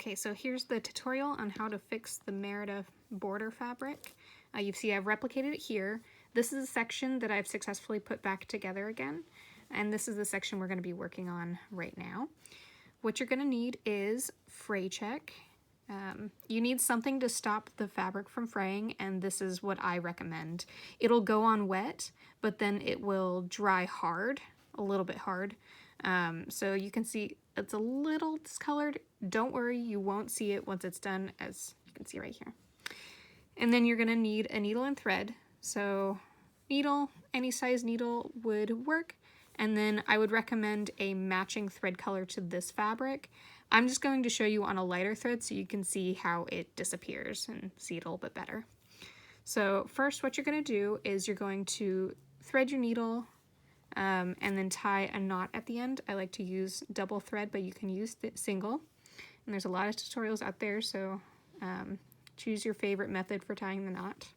Okay, so here's the tutorial on how to fix the Merida border fabric. You see I've replicated it here. This is a section that I've successfully put back together again, and this is the section we're going to be working on right now. What you're going to need is fray check. You need something to stop the fabric from fraying, and this is what I recommend. It'll go on wet, but then it will dry hard, a little bit hard. So you can see it's a little discolored. Don't worry, you won't see it once it's done, as you can see right here. And then you're going to need a needle and thread. So needle, any size needle would work. And then I would recommend a matching thread color to this fabric. I'm just going to show you on a lighter thread so you can see how it disappears and see it a little bit better. So first what you're going to do is you're going to thread your needle and then tie a knot at the end. I like to use double thread, but you can use single. And there's a lot of tutorials out there, so choose your favorite method for tying the knot.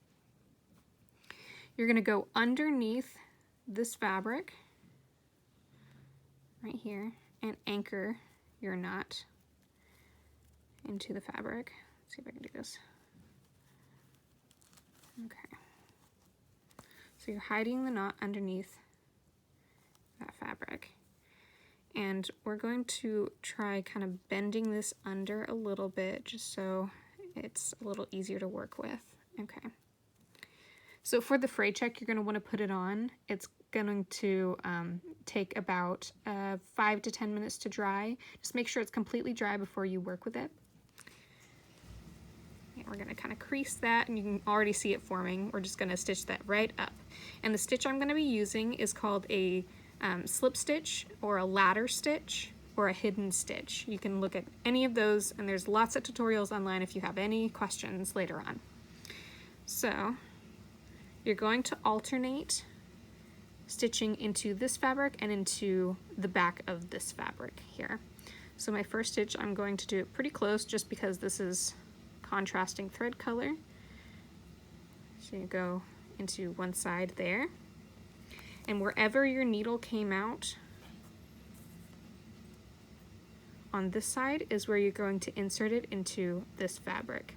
You're going to go underneath this fabric right here and anchor your knot into the fabric. Let's see if I can do this. Okay. So you're hiding the knot underneath that fabric. And we're going to try kind of bending this under a little bit just so it's a little easier to work with. Okay. So for the fray check, you're going to want to put it on. It's going to take about 5 to 10 minutes to dry. Just make sure it's completely dry before you work with it. And we're going to kind of crease that, and you can already see it forming. We're just going to stitch that right up. And the stitch I'm going to be using is called a slip stitch or a ladder stitch or a hidden stitch. You can look at any of those, and there's lots of tutorials online if you have any questions later on. So you're going to alternate stitching into this fabric and into the back of this fabric here. So my first stitch, I'm going to do it pretty close just because this is contrasting thread color. So you go into one side there, and wherever your needle came out on this side is where you're going to insert it into this fabric.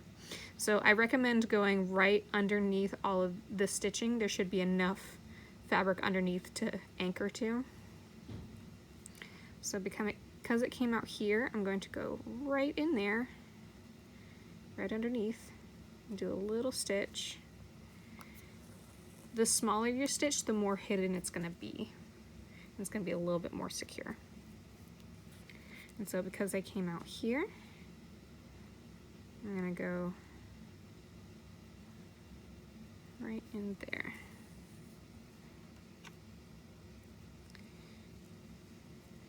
So I recommend going right underneath all of the stitching. There should be enough fabric underneath to anchor to. So because it came out here, I'm going to go right in there, right underneath, and do a little stitch. The smaller your stitch, the more hidden it's going to be. It's going to be a little bit more secure. And so because I came out here, I'm going to go right in there.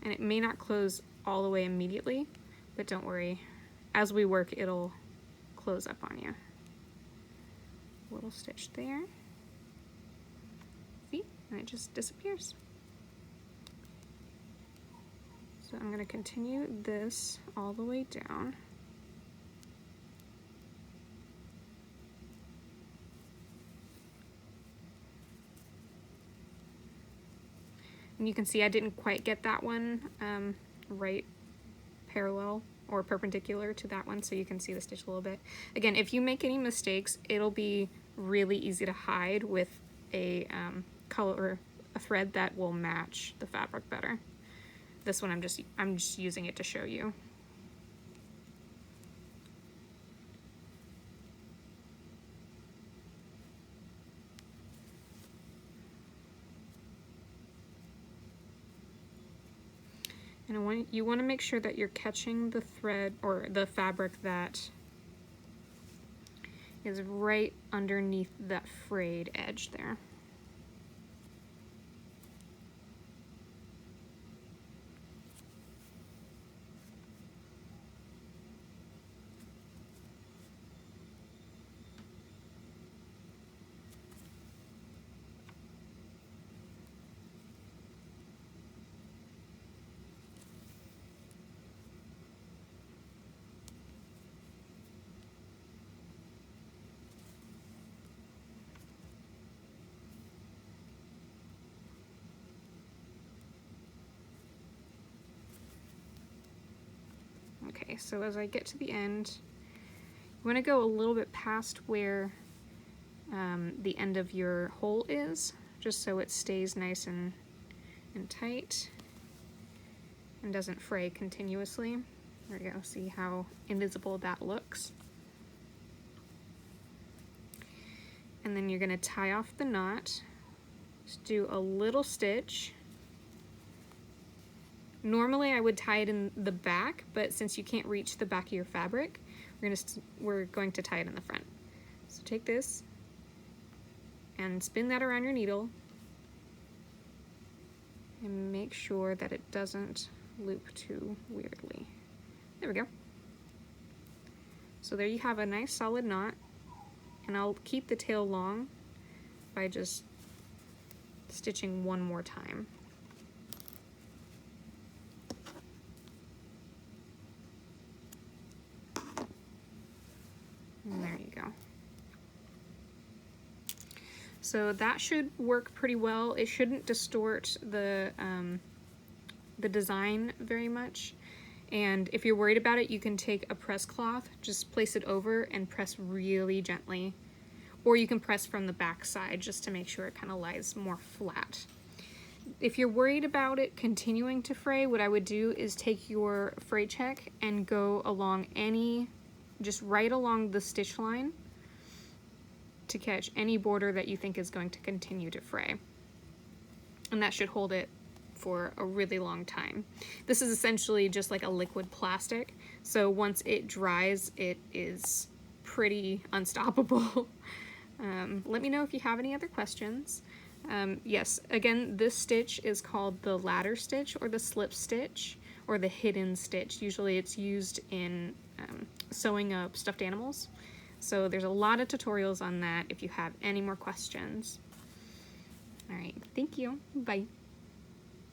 And it may not close all the way immediately, but don't worry. As we work, it'll close up on you. Little stitch there. See? And it just disappears. So I'm going to continue this all the way down. And you can see I didn't quite get that one right parallel or perpendicular to that one, so you can see the stitch a little bit. Again, if you make any mistakes, it'll be really easy to hide with a color, a thread that will match the fabric better. This one I'm just using it to show you. And you want to make sure that you're catching the thread or the fabric that is right underneath that frayed edge there. Okay, so as I get to the end, you want to go a little bit past where the end of your hole is, just so it stays nice and tight and doesn't fray continuously. There we go, see how invisible that looks. And then you're going to tie off the knot. Just do a little stitch. Normally I would tie it in the back, but since you can't reach the back of your fabric, we're going to tie it in the front. So take this and spin that around your needle and make sure that it doesn't loop too weirdly. There we go. So there you have a nice solid knot, and I'll keep the tail long by just stitching one more time. And there you go. So that should work pretty well. It shouldn't distort the design very much. And if you're worried about it, you can take a press cloth, just place it over and press really gently. Or you can press from the back side just to make sure it kind of lies more flat. If you're worried about it continuing to fray, what I would do is take your fray check and go along just right along the stitch line to catch any border that you think is going to continue to fray. And that should hold it for a really long time. This is essentially just like a liquid plastic, so once it dries, it is pretty unstoppable. Let me know if you have any other questions. Yes, again, this stitch is called the ladder stitch or the slip stitch or the hidden stitch. Usually it's used in sewing up stuffed animals. So there's a lot of tutorials on that if you have any more questions. All right, thank you. Bye.